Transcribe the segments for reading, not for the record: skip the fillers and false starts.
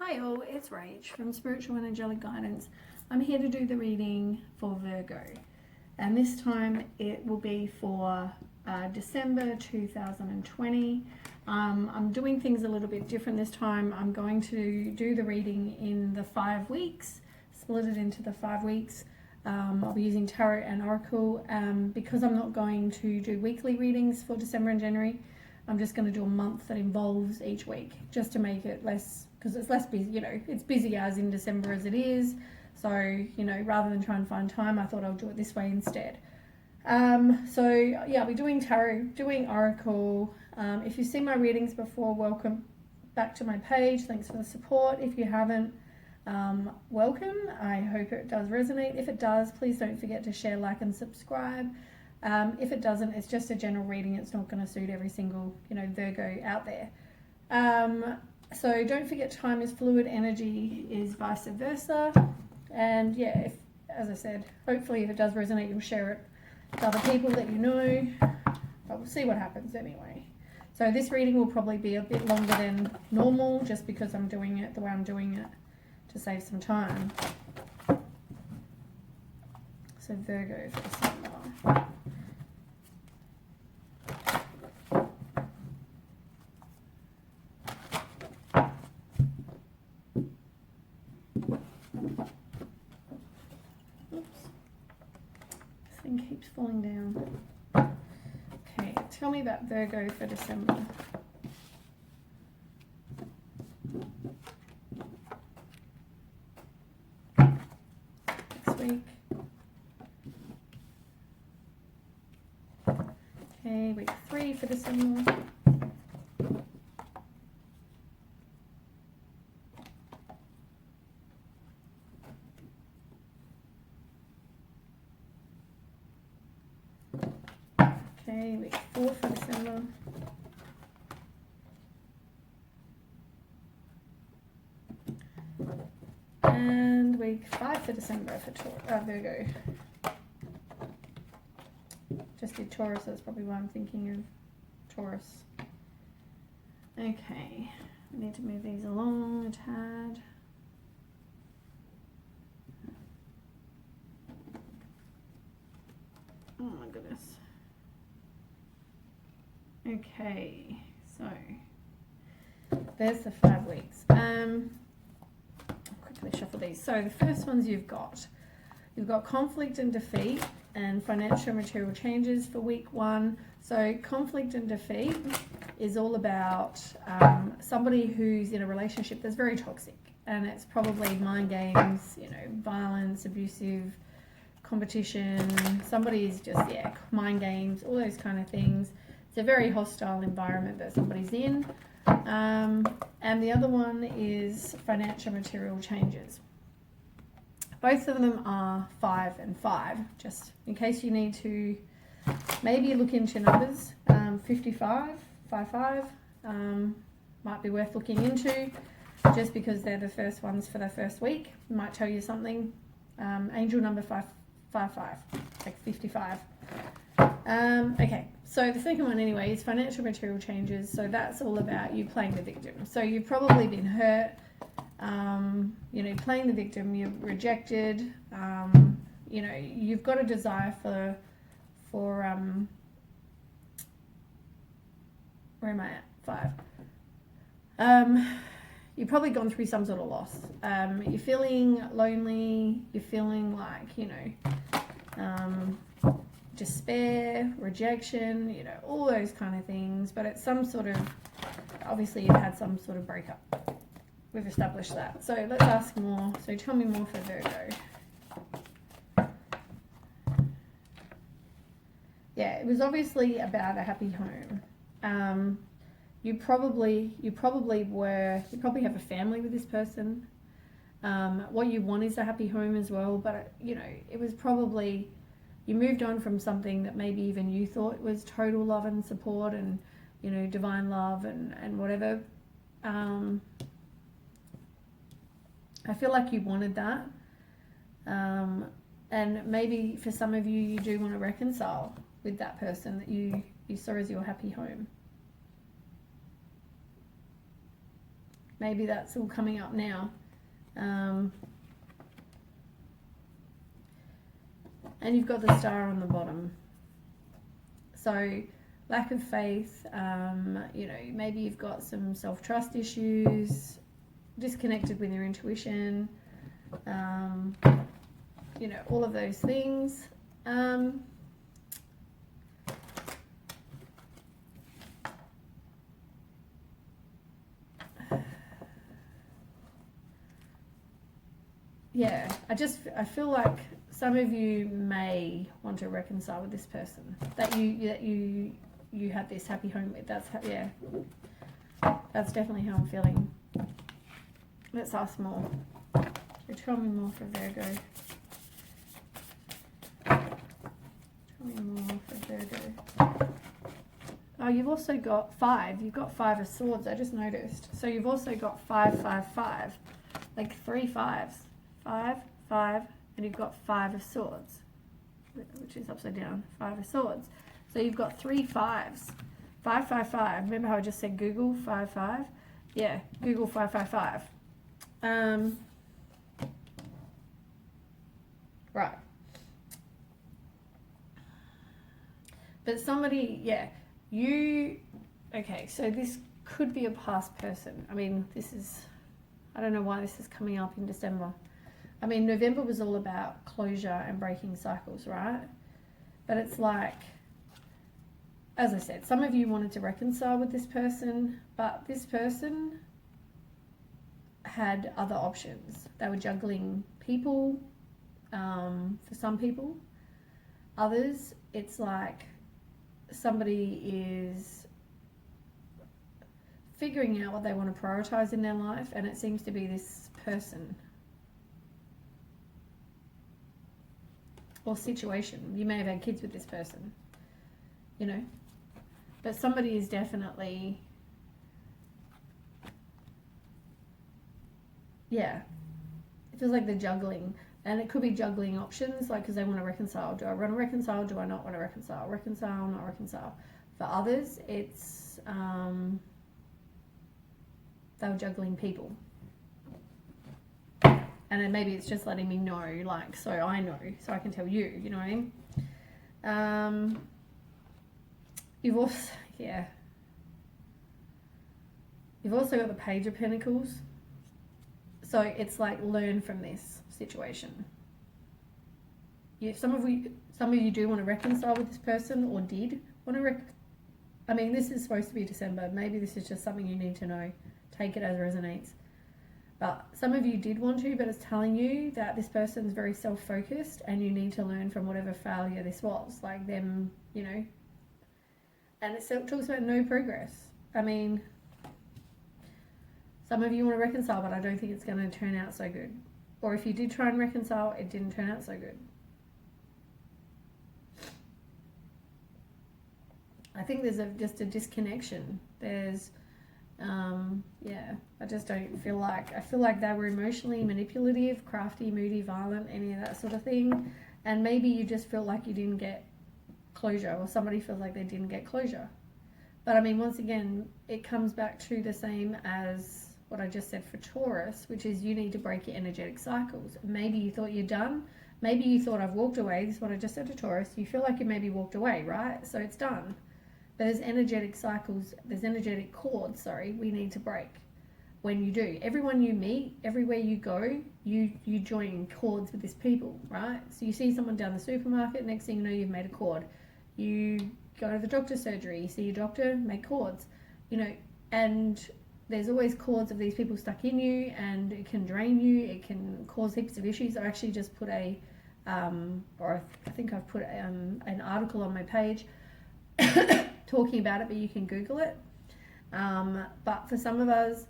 Hi all, it's Rach from Spiritual and Angelic Guidance. I'm here to do the reading for Virgo, and this time it will be for December 2020. I'm doing things a little bit different this time. I'm going to do the reading in the 5 weeks, split it into the 5 weeks. I'll be using Tarot and Oracle because I'm not going to do weekly readings for December and January. I'm just going to do a month that involves each week just to make it less, because it's less busy, it's busy as in December as it is. So, rather than try and find time, I thought I'll do it this way instead. So yeah, I'll be doing Tarot, doing Oracle. If you've seen my readings before, welcome back to my page. Thanks for the support. If you haven't, welcome. I hope it does resonate. If it does, please don't forget to share, like, and subscribe. If it doesn't, it's just a general reading. It's not going to suit every single, Virgo out there. So don't forget, time is fluid, energy is vice versa. And yeah, as I said, hopefully if it does resonate, you'll share it with other people that you know. But we'll see what happens anyway. So this reading will probably be a bit longer than normal, just because I'm doing it the way I'm doing it to save some time. So Virgo for December. Keeps falling down. Okay, tell me about Virgo for December. Next week. Okay, week 3 for December. Okay, week 4 for December. And week 5 for December for Virgo. Just did Taurus, that's probably why I'm thinking of Taurus. Okay, we need to move these along a tad. Oh my goodness. Okay, so there's the 5 weeks. I'll quickly shuffle these. So the first ones you've got conflict and defeat and financial and material changes for week 1. So conflict and defeat is all about somebody who's in a relationship that's very toxic, and it's probably mind games, violence, abusive, competition. Somebody's just, mind games, all those kind of things. It's a very hostile environment that somebody's in. And the other one is financial material changes. Both of them are 5 and 5, just in case you need to maybe look into numbers. 55, 55 might be worth looking into, just because they're the first ones for the first week. It might tell you something. Angel number 555, like 55. Okay, so the second one anyway is financial material changes. So that's all about you playing the victim. So you've probably been hurt, playing the victim, you're rejected, you've got a desire for where am I at? 5. You've probably gone through some sort of loss. You're feeling lonely, you're feeling like, despair, rejection, all those kind of things, but it's some sort of, obviously you've had some sort of breakup. We've established that. So let's ask more. So tell me more for Virgo. Yeah, it was obviously about a happy home. You probably have a family with this person. What you want is a happy home as well, but it was probably, you moved on from something that maybe even you thought was total love and support and, divine love and whatever. I feel like you wanted that. And maybe for some of you, you do want to reconcile with that person that you saw as your happy home. maybe that's all coming up now. And you've got the star on the bottom. So lack of faith, you know, maybe you've got some self-trust issues, disconnected with your intuition, you know, all of those things. Yeah, I feel like some of you may want to reconcile with this person that you had this happy home with. Yeah, that's definitely how I'm feeling. Let's ask more. So tell me more for Virgo. Tell me more for Virgo. Oh, you've also got 5. You've got 5 of Swords. I just noticed. So you've also got 5, 5, 5, like 3 5s. 5, 5, and you've got 5 of Swords, which is upside down. 5 of Swords. So you've got 3 5s. 5, 5, 5. Remember how I just said Google 5, 5? Yeah, Google 5, 5, 5. Right. But somebody, yeah, okay, so this could be a past person. I mean, I don't know why this is coming up in December. I mean, November was all about closure and breaking cycles, right? But it's like, as I said, some of you wanted to reconcile with this person, but this person had other options. They were juggling people, for some people. Others, it's like somebody is figuring out what they want to prioritize in their life, and it seems to be this person or situation. You may have had kids with this person, you know, but somebody is definitely, yeah, it feels like they're juggling, and it could be juggling options, like, because they want to reconcile. Do I want to reconcile? Do I not want to reconcile? Reconcile, not reconcile. For others, it's they were juggling people. And then maybe it's just letting me know, like, so I know, so I can tell you, you know what I mean? You've also, yeah. You've also got the Page of Pentacles. So it's like, learn from this situation. Some of you do want to reconcile with this person, or did want to I mean, this is supposed to be December. Maybe this is just something you need to know. Take it as resonates. But some of you did want to, but it's telling you that this person's very self-focused and you need to learn from whatever failure this was. Like them, you know. And it talks about no progress. I mean, some of you want to reconcile, but I don't think it's going to turn out so good. Or if you did try and reconcile, it didn't turn out so good. I think there's just a disconnection. There's, yeah, I just don't feel like, I feel like they were emotionally manipulative, crafty, moody, violent, any of that sort of thing. And maybe you just feel like you didn't get closure, or somebody feels like they didn't get closure. But I mean, once again, it comes back to the same as what I just said for Taurus, which is you need to break your energetic cycles. Maybe you thought you're done. Maybe you thought I've walked away. This is what I just said to Taurus. You feel like you maybe walked away, right? So it's done. But there's energetic cycles, there's energetic cords, we need to break. When you do, everyone you meet, everywhere you go, you join cords with these people, right? So you see someone down the supermarket, next thing you know, you've made a cord. You go to the doctor's surgery, you see your doctor, make cords, you know, and there's always cords of these people stuck in you, and it can drain you, it can cause heaps of issues. I actually just put I think I've put an article on my page talking about it, but you can Google it. But for some of us,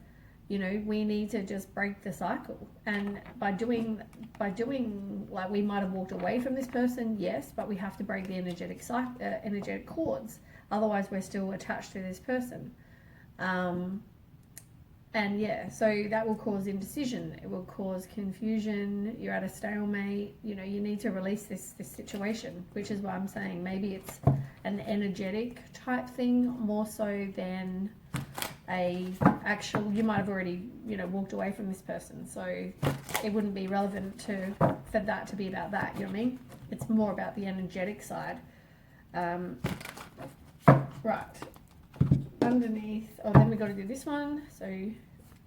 you know, we need to just break the cycle, and by doing like, we might have walked away from this person, yes, but we have to break the energetic cords, otherwise we're still attached to this person. And yeah, so that will cause indecision, it will cause confusion, you're at a stalemate, you know, you need to release this situation, which is why I'm saying maybe it's an energetic type thing more so than you might have already, walked away from this person, so it wouldn't be relevant for that to be about that, you know what I mean? It's more about the energetic side. Right, underneath, then we got to do this one. So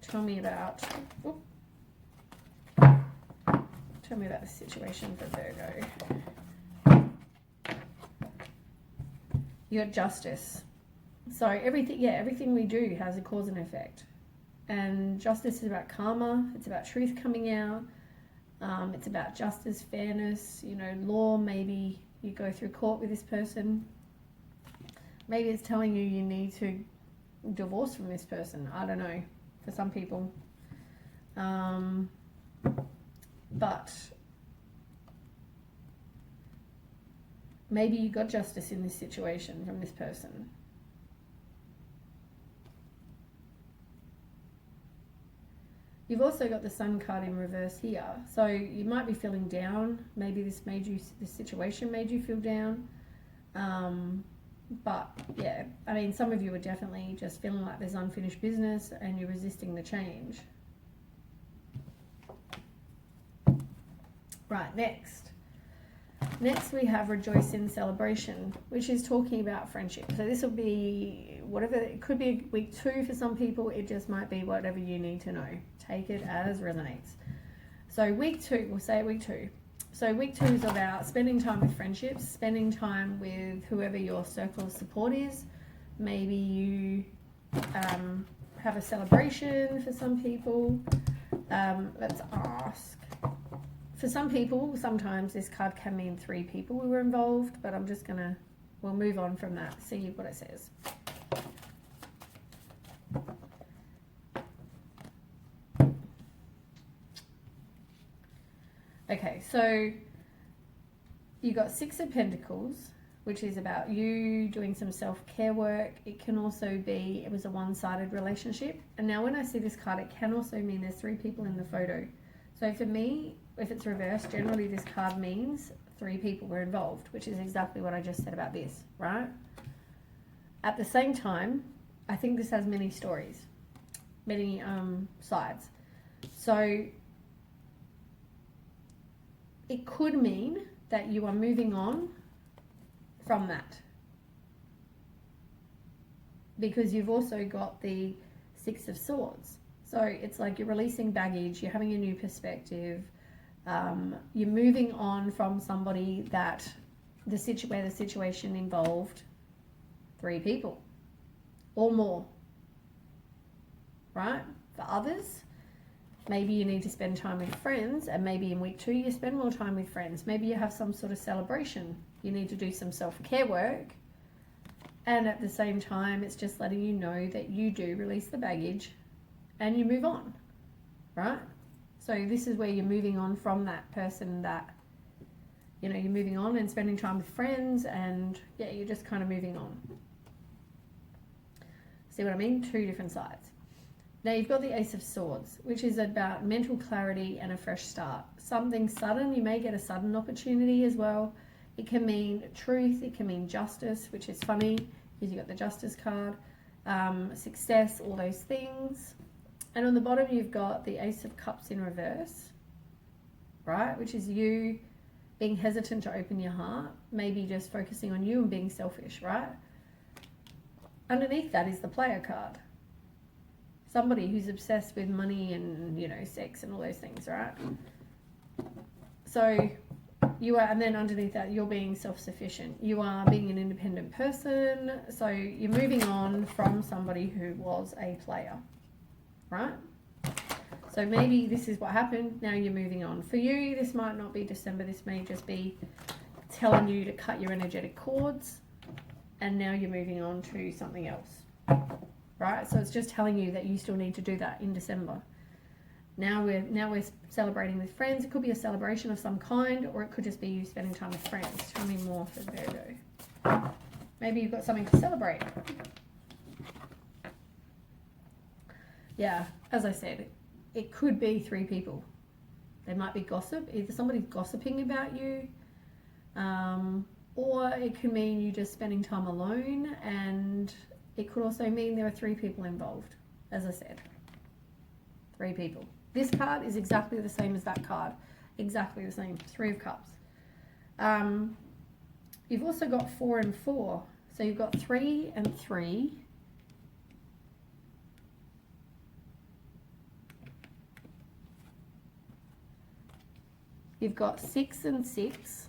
tell me about the situation for Virgo. You got justice. So everything we do has a cause and effect. And justice is about karma. It's about truth coming out. It's about justice, fairness, law. Maybe you go through court with this person. Maybe it's telling you need to divorce from this person. I don't know, for some people. But maybe you got justice in this situation from this person. You've also got the Sun card in reverse here. So you might be feeling down. Maybe this situation made you feel down. But yeah, I mean, some of you are definitely just feeling like there's unfinished business and you're resisting the change. Right, next we have rejoice in celebration, which is talking about friendship. So this will be whatever, it could be week 2 for some people. It just might be whatever you need to know. Take it as resonates. So week 2, we'll say week 2. So week 2 is about spending time with friendships, spending time with whoever your circle of support is. Maybe you have a celebration for some people. Let's ask. For some people, sometimes this card can mean 3 people who were involved, but we'll move on from that, see what it says. Okay, so you got 6 of Pentacles, which is about you doing some self-care work. It can also be, it was a one-sided relationship. And now when I see this card, it can also mean there's 3 people in the photo. So for me, if it's reversed, generally this card means 3 people were involved, which is exactly what I just said about this, right? At the same time, I think this has many stories, many sides. So it could mean that you are moving on from that, because you've also got the 6 of Swords. So it's like you're releasing baggage, you're having a new perspective, you're moving on from somebody that where the situation involved 3 people or more, right? For others, maybe you need to spend time with friends, and maybe in week 2 you spend more time with friends. Maybe you have some sort of celebration. You need to do some self-care work. And at the same time, it's just letting you know that you do release the baggage and you move on, right? So this is where you're moving on from that person that, you're moving on and spending time with friends, and yeah, you're just kind of moving on. See what I mean? 2 different sides. Now you've got the Ace of Swords, which is about mental clarity and a fresh start. Something sudden, you may get a sudden opportunity as well. It can mean truth, it can mean justice, which is funny because you've got the Justice card, success, all those things. And on the bottom you've got the Ace of Cups in reverse, right? Which is you being hesitant to open your heart, maybe just focusing on you and being selfish, right? Underneath that is the Player card. Somebody who's obsessed with money and, sex and all those things, right? So you are, and then underneath that, you're being self-sufficient. You are being an independent person. So you're moving on from somebody who was a player, right? So maybe this is what happened. Now you're moving on. For you, this might not be December. This may just be telling you to cut your energetic cords. And now you're moving on to something else. Right, so it's just telling you that you still need to do that in December. Now we're celebrating with friends. It could be a celebration of some kind, or it could just be you spending time with friends. Tell me more for Virgo. Maybe you've got something to celebrate. Yeah, as I said, it could be 3 people. There might be gossip. Either somebody's gossiping about you, or it could mean you just spending time alone, and It could also mean there are 3 people involved, as I said. 3 people. This card is exactly the same as that card. Exactly the same. 3 of Cups. You've also got 4 and 4. So you've got 3 and 3. You've got 6 and 6.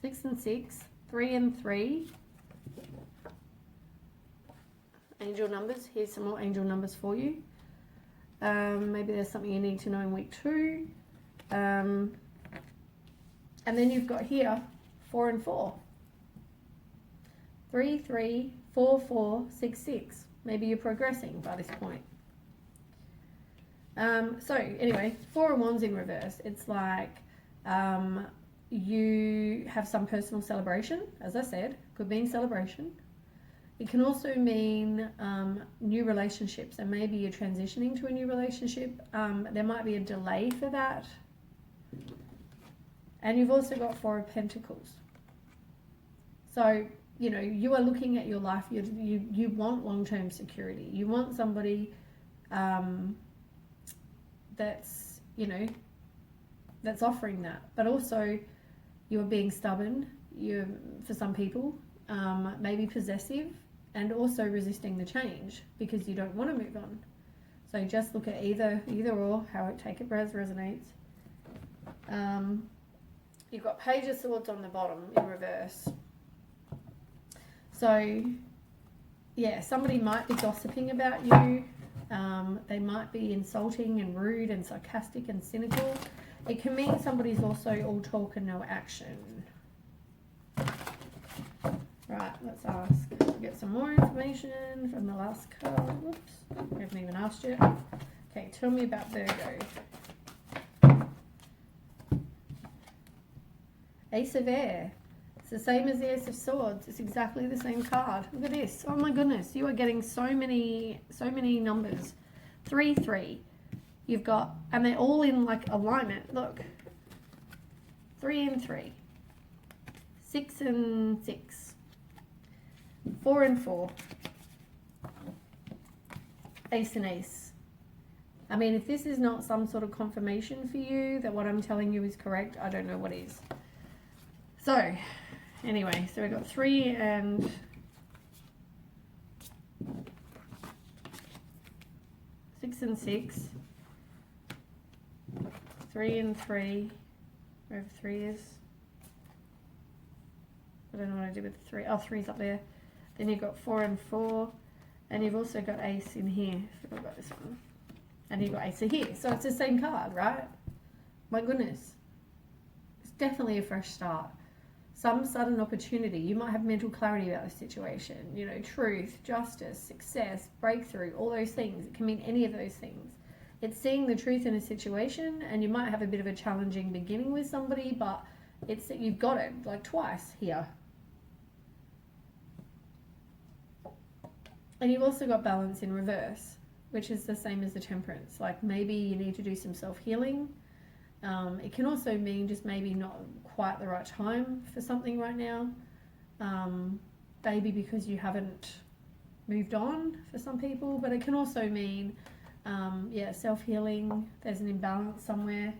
6 and 6. 3 and 3. Angel numbers. Here's some more angel numbers for you. Maybe there's something you need to know in week 2. And then you've got here 4 and 4. 3, 3, 4, 4, 6, 6. Maybe you're progressing by this point. So anyway, 4 of Wands in reverse. It's like you have some personal celebration, as I said. Could mean celebration. It can also mean new relationships, and maybe you're transitioning to a new relationship. There might be a delay for that. And you've also got 4 of Pentacles. So, you know, you are looking at your life. You want long-term security. You want somebody that's, you know, that's offering that. But also, you're being stubborn. You're, for some people, maybe possessive, and also resisting the change because you don't want to move on. So just look at either or, how it, take it as resonates. You've got Page of Swords on the bottom in reverse. So yeah, somebody might be gossiping about you. They might be insulting and rude and sarcastic and cynical. It can mean somebody's also all talk and no action. Right, let's ask. Get some more information from the last card. Whoops, I haven't even asked yet. Okay, tell me about Virgo. Ace of Air. It's the same as the Ace of Swords. It's exactly the same card. Look at this. Oh my goodness, you are getting so many numbers. 3, 3. You've got, and they're all in like alignment. Look. 3 and 3. 6 and 6. 4 and 4. Ace and Ace. I mean, if this is not some sort of confirmation for you that what I'm telling you is correct, I don't know what is. So, anyway, so we've got 3 and 6 and 6. 3 and 3. Wherever 3 is. I don't know what I did with the 3. Oh, 3's up there. Then you've got 4 and 4. And you've also got Ace in here. Forgot about this one. And you've got Ace here. So it's the same card, right? My goodness. It's definitely a fresh start. Some sudden opportunity. You might have mental clarity about the situation. You know, truth, justice, success, breakthrough, all those things. It can mean any of those things. It's seeing the truth in a situation, and you might have a bit of a challenging beginning with somebody, but it's that you've got it like twice here. And you've also got Balance in reverse, which is the same as the Temperance. Like maybe you need to do some self-healing. It can also mean just maybe not quite the right time for something right now. Maybe because you haven't moved on for some people, but it can also mean, yeah, self-healing. There's an imbalance somewhere.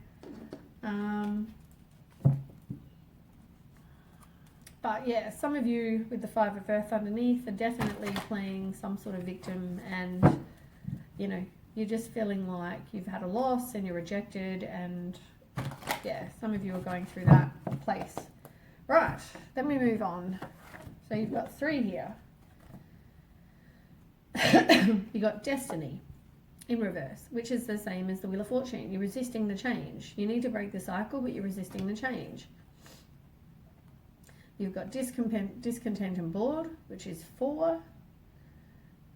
But yeah, some of you with the 5 of Earth underneath are definitely playing some sort of victim, and you know, you're just feeling like you've had a loss and you're rejected, and yeah, some of you are going through that place. Right, then we move on. So you've got 3 here. You got Destiny in reverse, which is the same as the Wheel of Fortune. You're resisting the change. You need to break the cycle, but you're resisting the change. You've got discontent and bored, which is 4.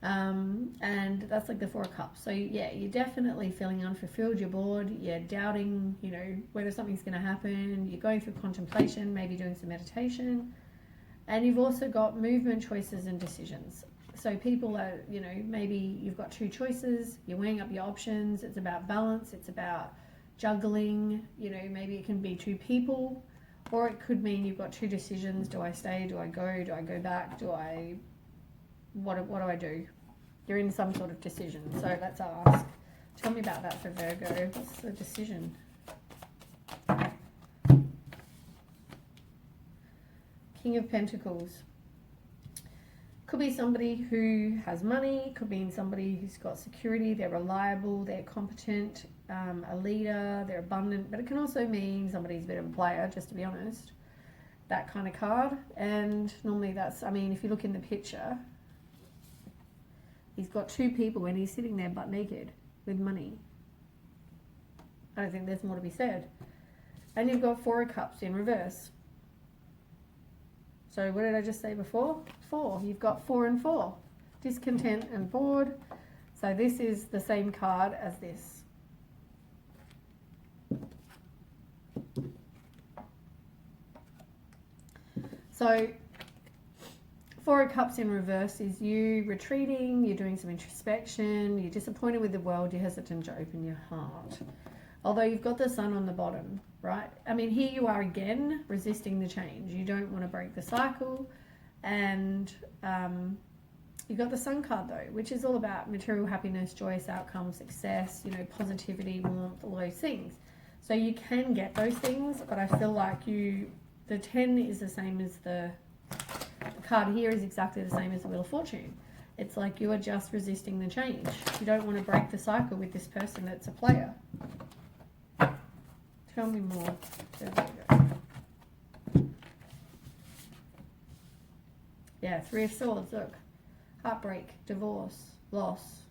And that's like the 4 of Cups. So yeah, you're definitely feeling unfulfilled, you're bored, you're doubting, you know, whether something's going to happen, you're going through contemplation, maybe doing some meditation. And you've also got movement, choices and decisions. So people are, you know, maybe you've got 2 choices, you're weighing up your options, it's about balance, it's about juggling, you know, maybe it can be 2 people, or it could mean you've got 2 decisions. Do I stay? Do I go? Do I go back? Do I what do I do? You're in some sort of decision. So let's ask. Tell me about that for Virgo. What's the decision? King of Pentacles. Could be somebody who has money, could be somebody who's got security, they're reliable, they're competent, a leader, they're abundant, but it can also mean somebody's a bit of a player, just to be honest. That kind of card. And normally that's, I mean, if you look in the picture, he's got two people and he's sitting there butt naked with money. I don't think there's more to be said. And you've got Four of Cups in reverse. So what did I just say before? 4. You've got 4 and 4. Discontent and bored. So this is the same card as this. So 4 of Cups in reverse is you retreating, you're doing some introspection, you're disappointed with the world, you're hesitant to open your heart. Although you've got the Sun on the bottom, right? I mean, here you are again, resisting the change. You don't want to break the cycle. And you've got the Sun card, though, which is all about material happiness, joyous outcomes, success, you know, positivity, warmth, all those things. So you can get those things, but I feel like the 10 is the same as the card here is exactly the same as the Wheel of Fortune. It's like you are just resisting the change. You don't want to break the cycle with this person that's a player. Tell me more. There we go. Yeah, 3 of Swords, look. Heartbreak, divorce, loss,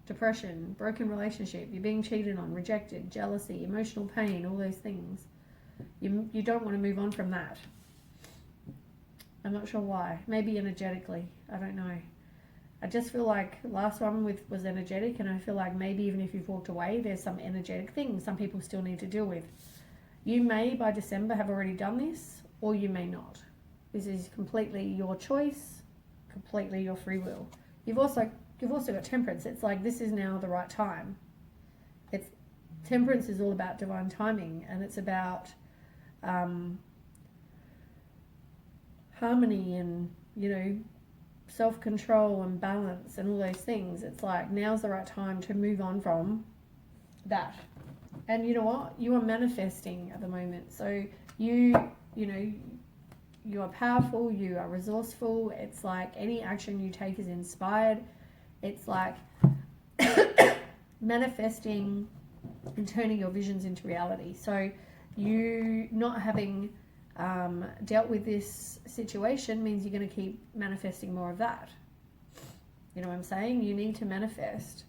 depression, broken relationship, you're being cheated on, rejected, jealousy, emotional pain, all those things. You don't want to move on from that. I'm not sure why. Maybe energetically. I don't know. I just feel like last one was energetic, and I feel like maybe even if you've walked away, there's some energetic things some people still need to deal with. You may, by December, have already done this, or you may not. This is completely your choice, completely your free will. You've also got Temperance. It's like this is now the right time. Temperance is all about divine timing, and it's about harmony and, you know, self-control and balance and all those things. It's like now's the right time to move on from that. And you know what? You are manifesting at the moment. So you know, you are powerful, you are resourceful. It's like any action you take is inspired. It's like manifesting and turning your visions into reality. So you not having dealt with this situation means you're going to keep manifesting more of that. You know what I'm saying? You need to manifest.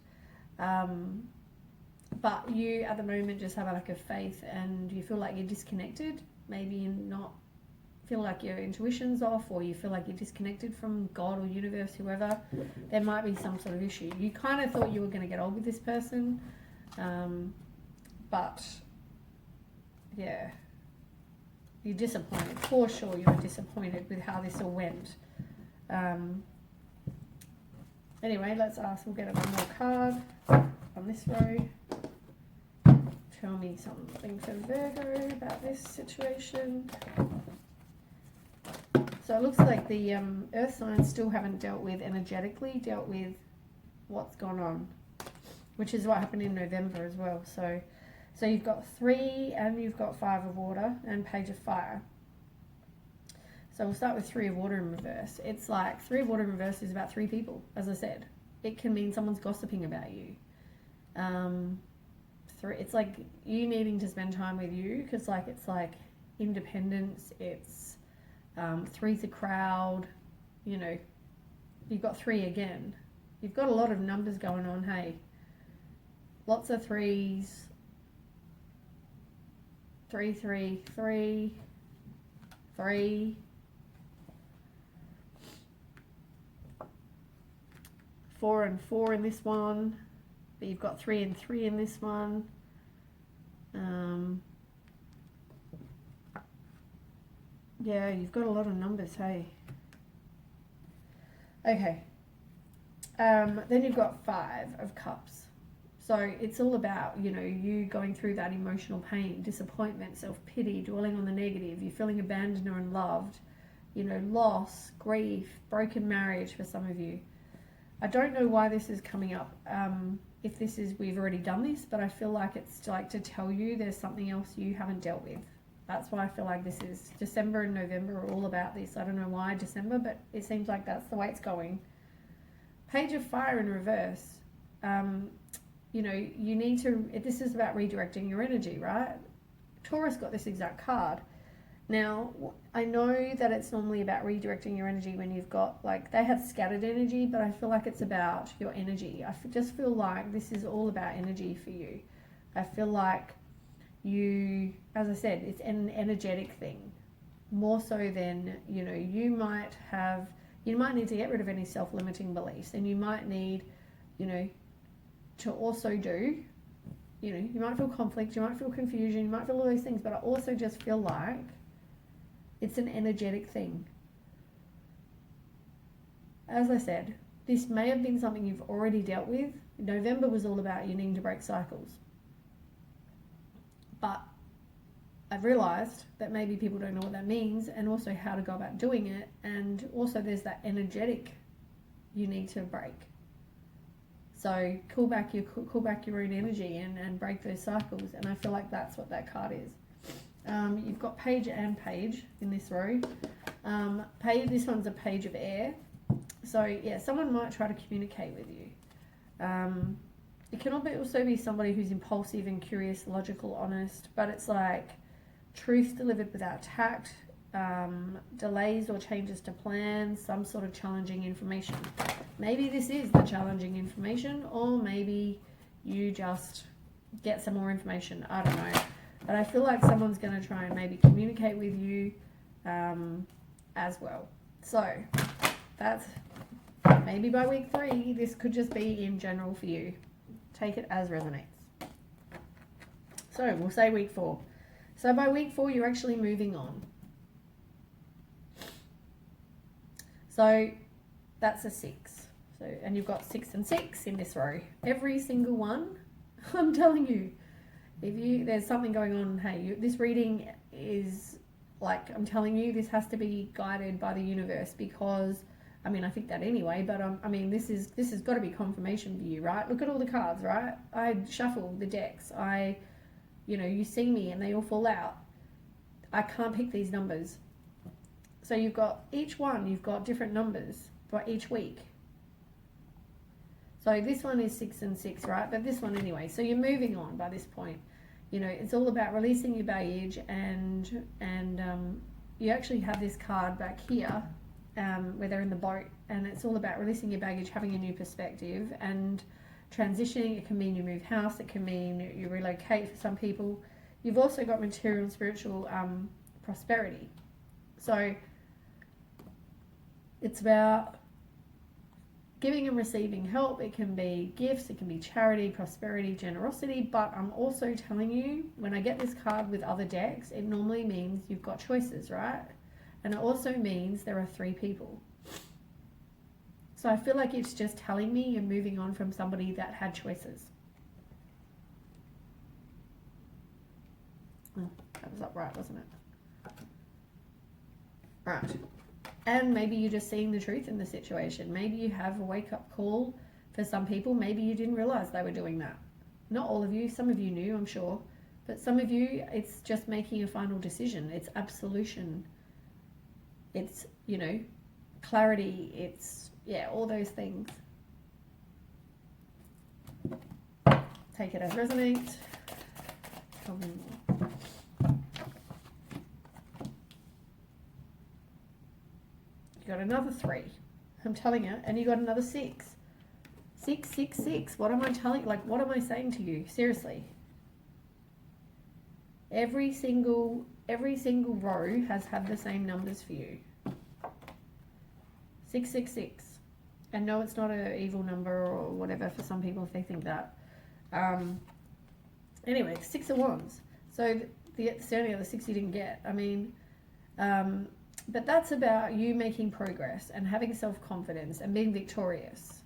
But you at the moment just have a lack of faith and you feel like you're disconnected. Maybe you not feel like your intuition's off, or you feel like you're disconnected from God or universe, whoever. There might be some sort of issue. You kind of thought you were going to get on with this person, but yeah, you're disappointed. For sure you're disappointed with how this all went. Anyway, let's ask. We'll get one more card on this row. Tell me something for Virgo about this situation. So it looks like the earth signs still haven't energetically dealt with what's gone on, which is what happened in November as well. So you've got 3 and you've got 5 of water and Page of Fire. So we'll start with 3 of water in reverse. It's like 3 of water in reverse is about 3 people, as I said. It can mean someone's gossiping about you. 3, it's like you needing to spend time with you, because like it's like independence. It's 3's a crowd. You know, you've got 3 again. You've got a lot of numbers going on. Hey, lots of 3s. 3, 3, 3, 3. 4 and 4 in this one, but you've got 3 and 3 in this one. Yeah, you've got a lot of numbers, hey. Okay. Then you've got 5 of Cups. So it's all about, you know, you going through that emotional pain, disappointment, self-pity, dwelling on the negative. You're feeling abandoned or unloved, you know, loss, grief, broken marriage for some of you. I don't know why this is coming up. If this is, we've already done this, but I feel like it's like to tell you there's something else you haven't dealt with. That's why I feel like this is December and November are all about this. I don't know why December, but it seems like that's the way it's going. Page of Fire in reverse. You know, you need to, this is about redirecting your energy, right? Taurus got this exact card. Now, I know that it's normally about redirecting your energy when you've got, like, they have scattered energy, but I feel like it's about your energy. I just feel like this is all about energy for you. I feel like you, as I said, it's an energetic thing. More so than, you know, you might need to get rid of any self-limiting beliefs, and you might need, you know, to also do, you know, you might feel conflict, you might feel confusion, you might feel all those things, but I also just feel like it's an energetic thing. As I said, this may have been something you've already dealt with. November was all about you needing to break cycles. But I've realised that maybe people don't know what that means, and also how to go about doing it, and also there's that energetic you need to break. So call back your own energy and break those cycles, and I feel like that's what that card is. You've got page and page in this row. This one's a page of air. So yeah, someone might try to communicate with you. It can also be somebody who's impulsive and curious, logical, honest, but it's like truth delivered without tact, delays or changes to plans, some sort of challenging information. Maybe this is the challenging information, or maybe you just get some more information. I don't know. But I feel like someone's going to try and maybe communicate with you as well. So that's maybe by week 3, this could just be in general for you. Take it as resonates. So we'll say week 4. So by week 4, you're actually moving on. So that's a 6. So, and you've got 6 and 6 in this row. Every single one, I'm telling you, there's something going on, hey, this reading is like, I'm telling you, this has to be guided by the universe, because, I mean, I think that anyway, but I mean, this has got to be confirmation for you, right? Look at all the cards, right? I shuffle the decks. You know, you see me and they all fall out. I can't pick these numbers. So you've got each one, you've got different numbers for each week. So this one is 6 and 6, right? But this one anyway. So you're moving on by this point. You know, it's all about releasing your baggage, and you actually have this card back here where they're in the boat, and it's all about releasing your baggage, having a new perspective, and transitioning. It can mean you move house, it can mean you relocate for some people. You've also got material and spiritual prosperity. So it's about giving and receiving help. It can be gifts, it can be charity, prosperity, generosity, but I'm also telling you, when I get this card with other decks, it normally means you've got choices, right? And it also means there are 3 people. So I feel like it's just telling me you're moving on from somebody that had choices. Oh, that was upright, wasn't it? Right. And maybe you're just seeing the truth in the situation. Maybe you have a wake-up call for some people. Maybe you didn't realize they were doing that. Not all of you. Some of you knew, I'm sure. But some of you, it's just making a final decision. It's absolution. It's, you know, clarity. It's, yeah, all those things. Take it as resonates. Tell me more. You got another 3. I'm telling you. And you got another 6. 6, 6, 6. What am I telling? Like, what am I saying to you? Seriously. Every single row has had the same numbers for you. 6, 6, 6. And no, it's not an evil number or whatever for some people if they think that. Anyway, 6 of Wands. So it's the only other 6 you didn't get. I mean, but that's about you making progress and having self-confidence and being victorious.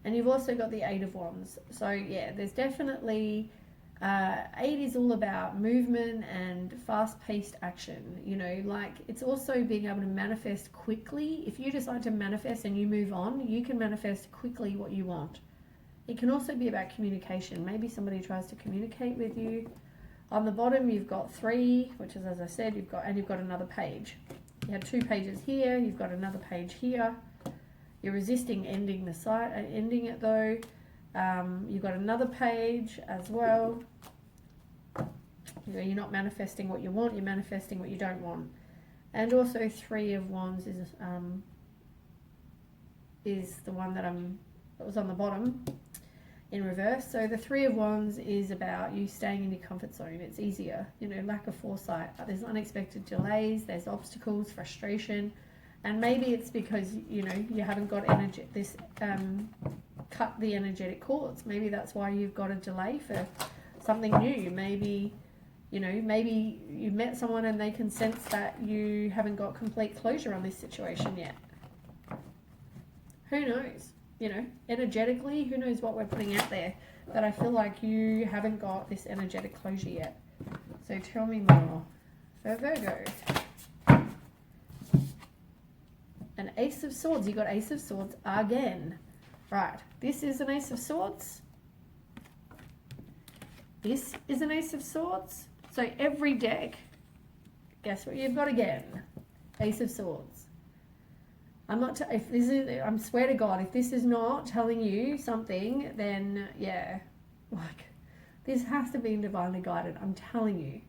And you've also got the 8 of Wands. So yeah, there's definitely 8 is all about movement and fast-paced action. You know, like it's also being able to manifest quickly. If you decide to manifest and you move on, you can manifest quickly what you want. It can also be about communication. Maybe somebody tries to communicate with you. On the bottom, you've got 3, which is, as I said, you've got another page. You have 2 pages here. You've got another page here. You're resisting ending the site, ending it though. You've got another page as well. You know, you're not manifesting what you want, you're manifesting what you don't want. And also 3 of Wands is the one that was on the bottom in reverse. So the 3 of Wands is about you staying in your comfort zone. It's easier, you know, lack of foresight. There's unexpected delays, there's obstacles, frustration, and maybe it's because, you know, you haven't got cut the energetic cords. Maybe that's why you've got a delay for something new. Maybe, you know, maybe you met someone and they can sense that you haven't got complete closure on this situation yet. Who knows? You know, energetically, who knows what we're putting out there, but I feel like you haven't got this energetic closure yet. So tell me more for Virgo. An Ace of Swords. You got Ace of Swords again. Right, this is an Ace of Swords. This is an Ace of Swords. So every deck, guess what you've got again? Ace of Swords. I swear to God, if this is not telling you something, then yeah, like this has to be divinely guided. I'm telling you.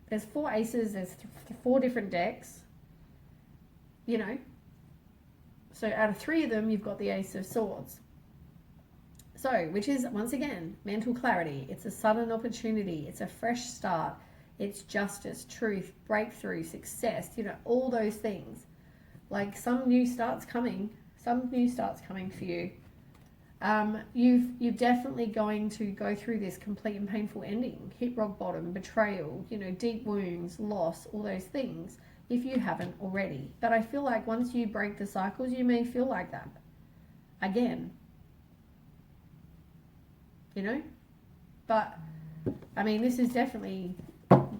There's 4 aces, there's 4 different decks, you know. So out of 3 of them, you've got the Ace of Swords. So, which is, once again, mental clarity. It's a sudden opportunity. It's a fresh start. It's justice, truth, breakthrough, success, you know, all those things. Like some new starts coming for you. You're definitely going to go through this complete and painful ending. Hit rock bottom, betrayal, you know, deep wounds, loss, all those things, if you haven't already. But I feel like once you break the cycles, you may feel like that again. You know? But, I mean, this is definitely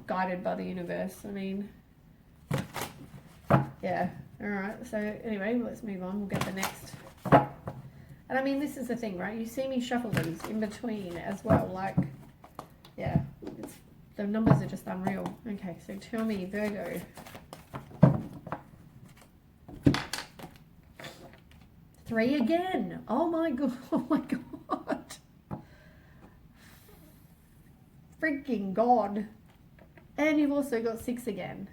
guided by the universe. I mean, yeah. All right. So, anyway, let's move on. We'll get the next. And, I mean, this is the thing, right? You see me shuffle these in between as well. Like, yeah, the numbers are just unreal. Okay, so tell me, Virgo. Three again. Oh, my God. Oh, my God. Freaking God. And you've also got 6 again.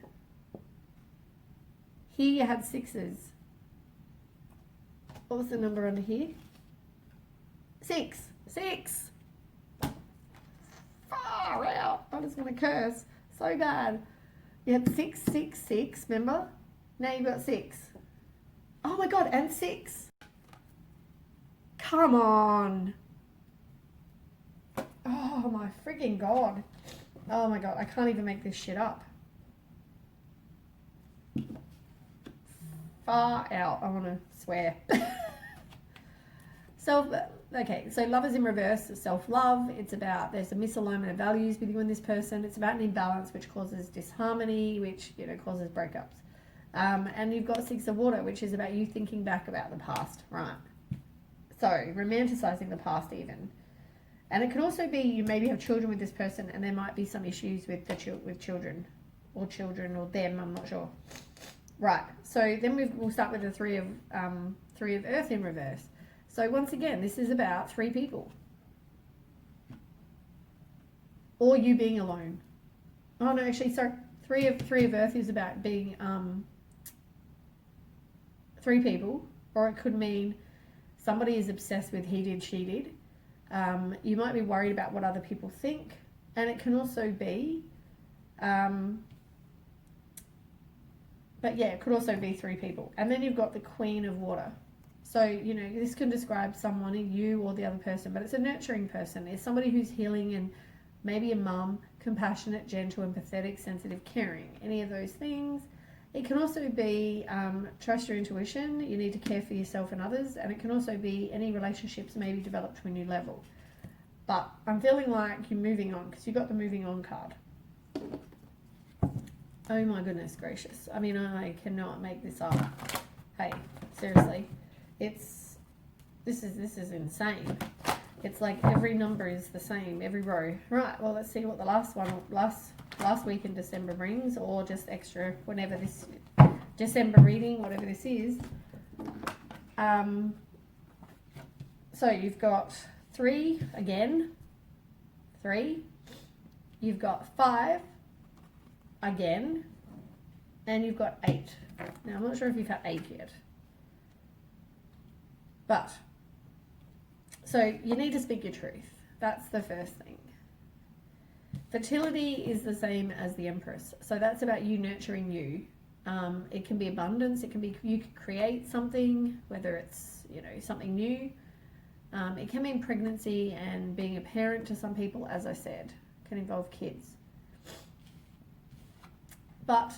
Here you had 6s. What was the number under here? 6. 6. Far out. I just want to curse so bad. You had 6, 6, 6, remember? Now you've got 6. Oh my God, and 6. Come on. Oh my freaking God. Oh my God, I can't even make this shit up. Far out, I want to swear. Okay, so love is in reverse, self-love. It's about, there's a misalignment of values with you and this person. It's about an imbalance which causes disharmony, which, you know, causes breakups. And you've got 6 of water, which is about you thinking back about the past, right? So, romanticizing the past even. And it can also be you maybe have children with this person and there might be some issues with children or them, I'm not sure. Right, so then we'll start with the 3 of Earth in reverse. So once again, this is about 3 people. Or you being alone. Oh no, actually, sorry. 3 of Earth is about being 3 people. Or it could mean somebody is obsessed with he did, she did. You might be worried about what other people think. And it can also be, but yeah, it could also be 3 people. And then you've got the Queen of Water. So, you know, this can describe someone, you or the other person, but it's a nurturing person. It's somebody who's healing and maybe a mum, compassionate, gentle, empathetic, sensitive, caring. Any of those things. It can also be trust your intuition. You need to care for yourself and others. And it can also be any relationships maybe developed to a new level. But I'm feeling like you're moving on because you got the moving on card. Oh my goodness gracious. I mean, I cannot make this up. Hey, seriously. This is insane. It's like every number is the same, every row. Right, well, let's see what the last week in December brings, or just extra whenever this December reading, whatever this is. So you've got 3 again, 3. You've got 5 again, and you've got 8. Now, I'm not sure if you've had 8 yet. But, so you need to speak your truth. That's the first thing. Fertility is the same as the Empress. So that's about you nurturing you. It can be abundance. It can be you can create something, whether it's, you know, something new. It can mean pregnancy and being a parent to some people, as I said. Can involve kids. But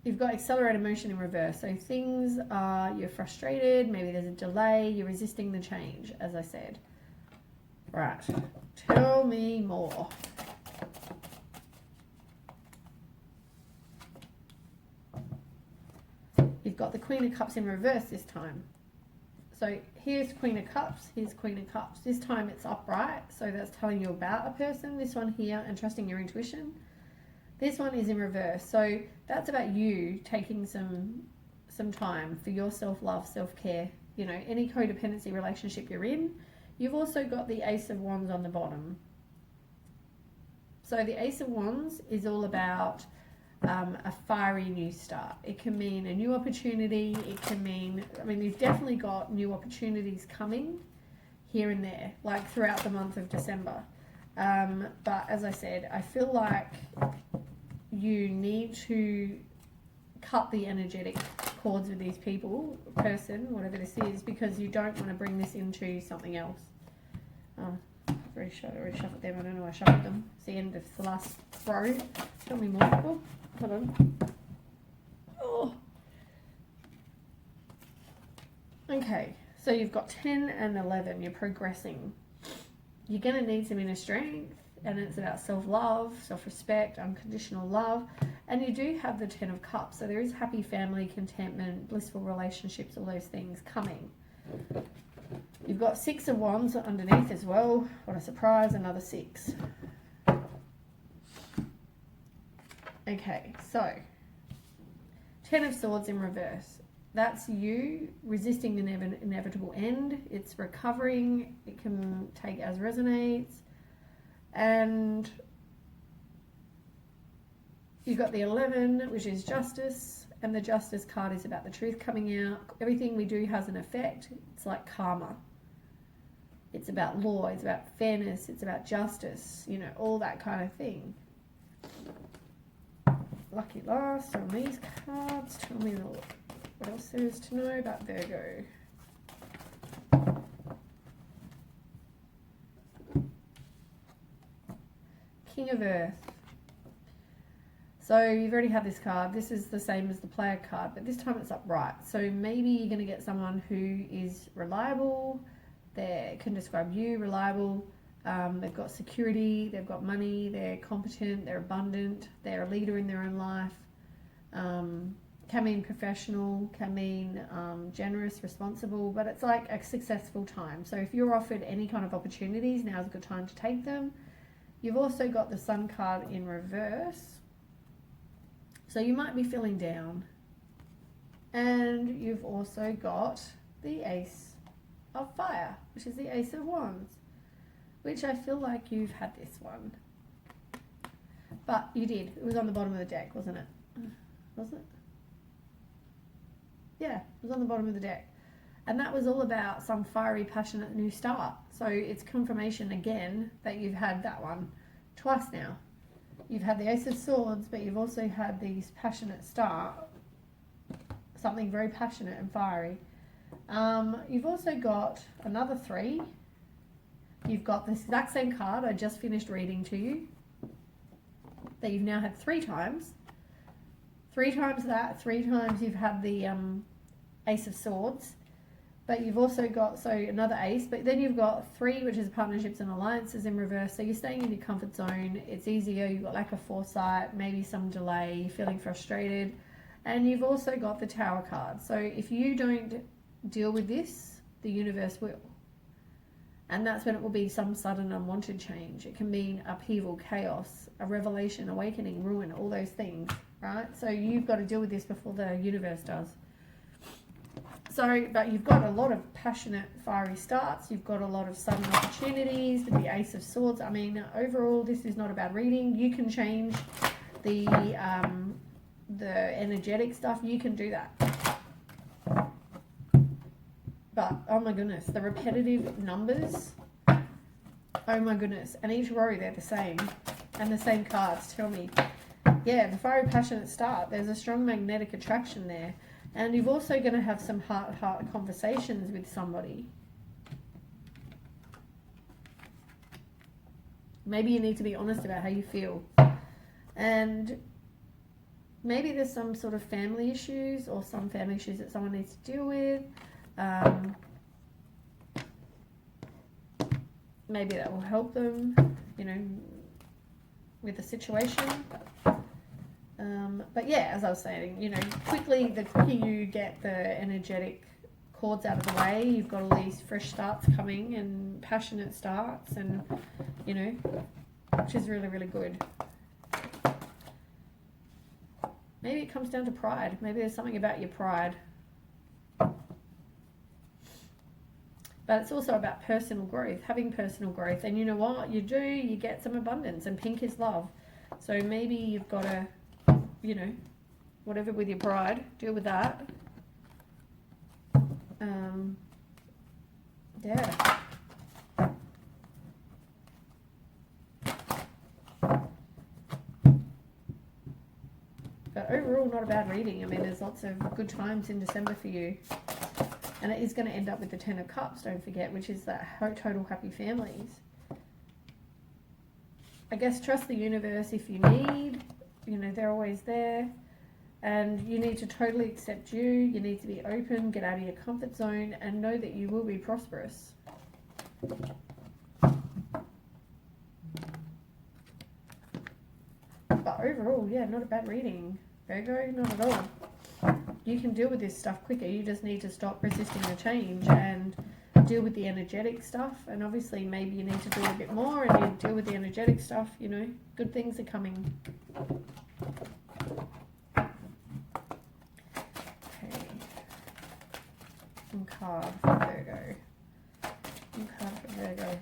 you've got accelerated motion in reverse. So things are, you're frustrated, maybe there's a delay, you're resisting the change, as I said. Right, tell me more. You've got the Queen of Cups in reverse this time. So here's Queen of Cups, here's Queen of Cups. This time it's upright, so that's telling you about a person. This one here, and trusting your intuition. This one is in reverse, so that's about you taking some time for your self-love, self-care, you know, any codependency relationship you're in. You've also got the Ace of Wands on the bottom. So the Ace of Wands is all about a fiery new start. It can mean a new opportunity. It can mean, I mean, you've definitely got new opportunities coming here and there, like throughout the month of December. But as I said, I feel like you need to cut the energetic cords with these people, person, whatever this is, because you don't want to bring this into something else. I've already shuffled them. I don't know why I shuffled them. It's the end of the last row. Tell me more. Oh, hold on. Oh. Okay, so you've got 10 and 11. You're progressing. You're going to need some inner strength, and it's about self-love, self-respect, unconditional love. And you do have the 10 of Cups, so there is happy family, contentment, blissful relationships, all those things coming. You've got 6 of Wands underneath as well. What a surprise, another 6. Okay, so 10 of Swords in reverse. That's you resisting the inevitable end. It's recovering. It can take as resonates. And you've got the 11, which is justice. And the justice card is about the truth coming out. Everything we do has an effect. It's like karma. It's about law. It's about fairness. It's about justice. You know, all that kind of thing. Lucky last on these cards. Tell me what else there is to know about Virgo. King of Earth. So you've already had this card. This is the same as the player card, but this time it's upright. So maybe you're going to get someone who is reliable. They can describe you, reliable. They've got security, they've got money, they're competent, they're abundant, they're a leader in their own life. Can mean professional, can mean generous, responsible, but it's like a successful time. So if you're offered any kind of opportunities, now's a good time to take them. You've also got the Sun card in reverse. So you might be feeling down. And you've also got the Ace of Fire, which is the Ace of Wands, which I feel like you've had this one. But you did. It was on the bottom of the deck, wasn't it? Was it? Yeah, it was on the bottom of the deck. And that was all about some fiery, passionate new start. So it's confirmation again that you've had that one twice now. You've had the Ace of Swords, but you've also had these passionate start. Something very passionate and fiery. You've also got another 3. You've got this exact same card I just finished reading to you, that you've now had 3 times. 3 times that, 3 times you've had the Ace of Swords. But you've also got, so another ace, but then you've got 3, which is partnerships and alliances in reverse. So you're staying in your comfort zone. It's easier. You've got lack of foresight, maybe some delay, you're feeling frustrated. And you've also got the Tower card. So if you don't deal with this, the universe will. And that's when it will be some sudden unwanted change. It can mean upheaval, chaos, a revelation, awakening, ruin, all those things, right? So you've got to deal with this before the universe does. So, but you've got a lot of passionate, fiery starts. You've got a lot of sudden opportunities with the Ace of Swords. I mean, overall, this is not a bad reading. You can change the energetic stuff. You can do that. But, oh my goodness, the repetitive numbers. Oh my goodness. And each row, they're the same. And the same cards tell me. Yeah, the fiery, passionate start. There's a strong magnetic attraction there. And you're also going to have some heart-to-heart conversations with somebody. Maybe you need to be honest about how you feel. And maybe there's some sort of family issues or some family issues that someone needs to deal with. Maybe that will help them, you know, with the situation. But yeah, as I was saying, you know, the quicker you get the energetic cords out of the way, you've got all these fresh starts coming and passionate starts, and, you know, which is really, really good. Maybe it comes down to pride. Maybe there's something about your pride. But it's also about personal growth, having personal growth. And you know what? You do, you get some abundance, and pink is love. So maybe you've got to, you know, whatever with your pride, deal with that. Yeah. But overall, not a bad reading. I mean, there's lots of good times in December for you. And it is going to end up with the Ten of Cups, don't forget, which is that total happy families. I guess trust the universe if you need. You know, they're always there. And you need to totally accept you. You need to be open, get out of your comfort zone, and know that you will be prosperous. But overall, yeah, not a bad reading. Virgo, not at all. You can deal with this stuff quicker. You just need to stop resisting the change and deal with the energetic stuff. And obviously, maybe you need to do a bit more and you deal with the energetic stuff. You know, good things are coming. Okay. One card for Virgo. One card for Virgo.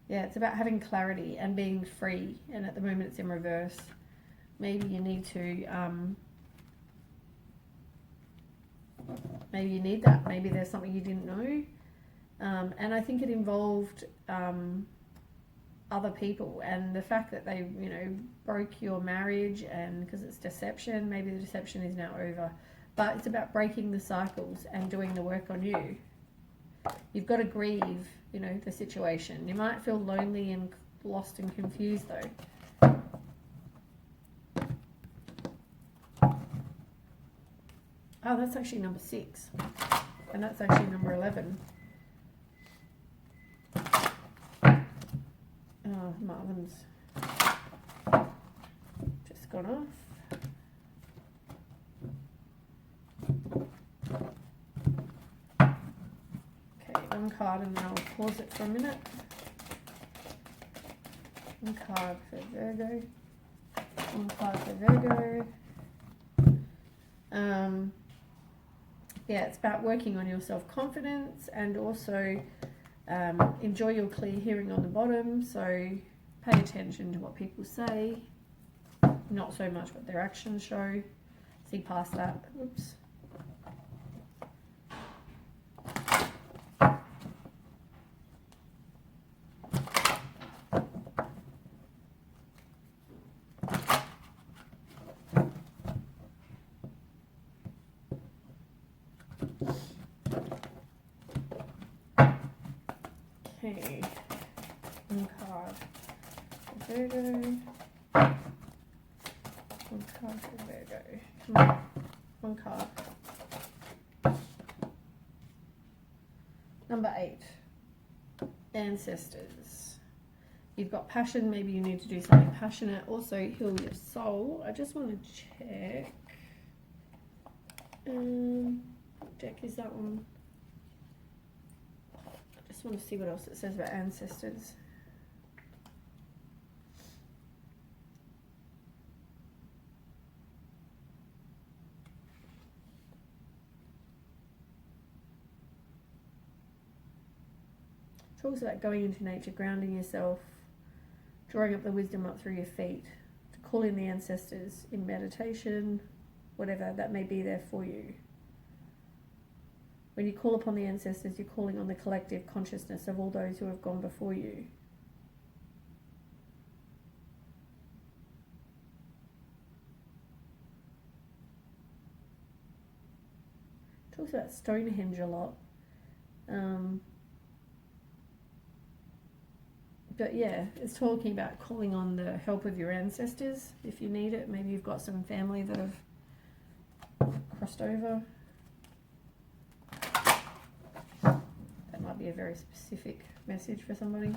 Yeah, it's about having clarity and being free, and at the moment it's in reverse. Maybe you need to, maybe you need that. Maybe there's something you didn't know. And I think it involved other people, and the fact that they, you know, broke your marriage, and because it's deception, maybe the deception is now over. But it's about breaking the cycles and doing the work on you. You've got to grieve, you know, the situation. You might feel lonely and lost and confused though. Oh, that's actually number 6. And that's actually number 11. Oh, Marvin's just gone off. One card and then I'll pause it for a minute. One card for Virgo. One card for Virgo. Yeah, it's about working on your self-confidence, and also enjoy your clear hearing on the bottom. So pay attention to what people say, not so much what their actions show. See past that. Oops. Okay, one card for Virgo, one card for Virgo. Number 8, ancestors. You've got passion, maybe you need to do something passionate. Also heal your soul. I just want to check. What deck is that one? I just want to see what else it says about ancestors. Talks about going into nature, grounding yourself, drawing up the wisdom up through your feet, to call in the ancestors in meditation, whatever that may be there for you. When you call upon the ancestors, you're calling on the collective consciousness of all those who have gone before you. Talks about Stonehenge a lot. But yeah, it's talking about calling on the help of your ancestors if you need it. Maybe you've got some family that have crossed over. That might be a very specific message for somebody.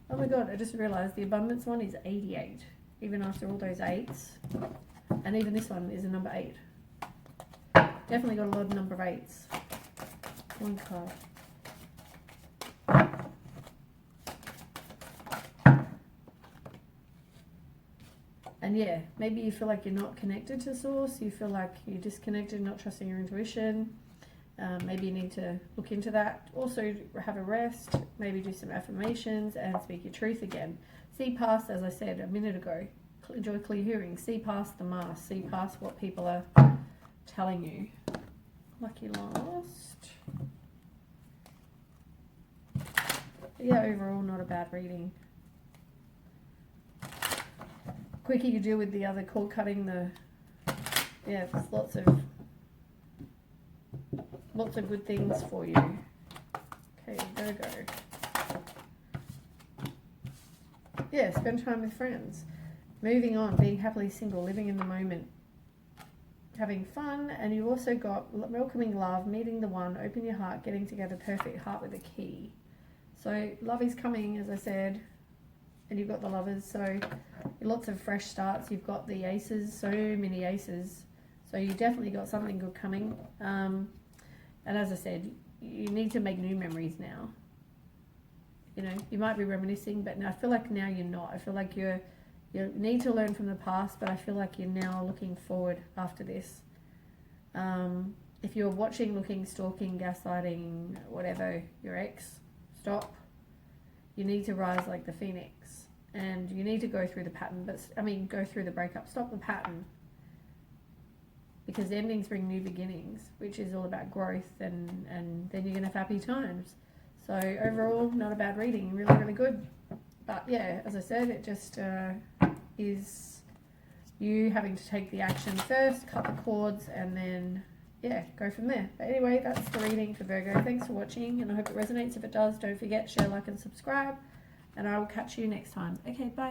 Oh my god, I just realised the abundance one is 88, even after all those 8s. And even this one is a number 8. Definitely got a lot of number 8s. One card. And yeah, maybe you feel like you're not connected to source. You feel like you're disconnected, not trusting your intuition. Maybe you need to look into that. Also have a rest, maybe do some affirmations and speak your truth again. See past, as I said a minute ago, enjoy clear hearing. See past the mask. See past what people are telling you. Lucky last. But yeah, overall not a bad reading. Quicker you do with the other cord cutting, yeah, there's lots of good things for you. Okay, Virgo. Yeah, spend time with friends. Moving on, being happily single, living in the moment. Having fun, and you also got welcoming love, meeting the one, open your heart, getting together, perfect heart with a key. So love is coming, as I said, and you've got the lovers, so lots of fresh starts. You've got the aces, so many aces, so you definitely got something good coming. And as I said, you need to make new memories now. You know, you might be reminiscing, but I feel like now you're not. I feel like you need to learn from the past, but I feel like you're now looking forward after this. If you're watching, looking, stalking, gaslighting, whatever, your ex, stop. You need to rise like the phoenix, and you need to go through the pattern, go through the breakup. Stop the pattern, because endings bring new beginnings, which is all about growth, and then you're going to have happy times. So overall, not a bad reading, really, really good. But yeah, as I said, it just is you having to take the action first, cut the cords, and then, yeah, go from there. But anyway, that's the reading for Virgo. Thanks for watching, and I hope it resonates. If it does, don't forget, share, like, and subscribe. And I will catch you next time. Okay, bye.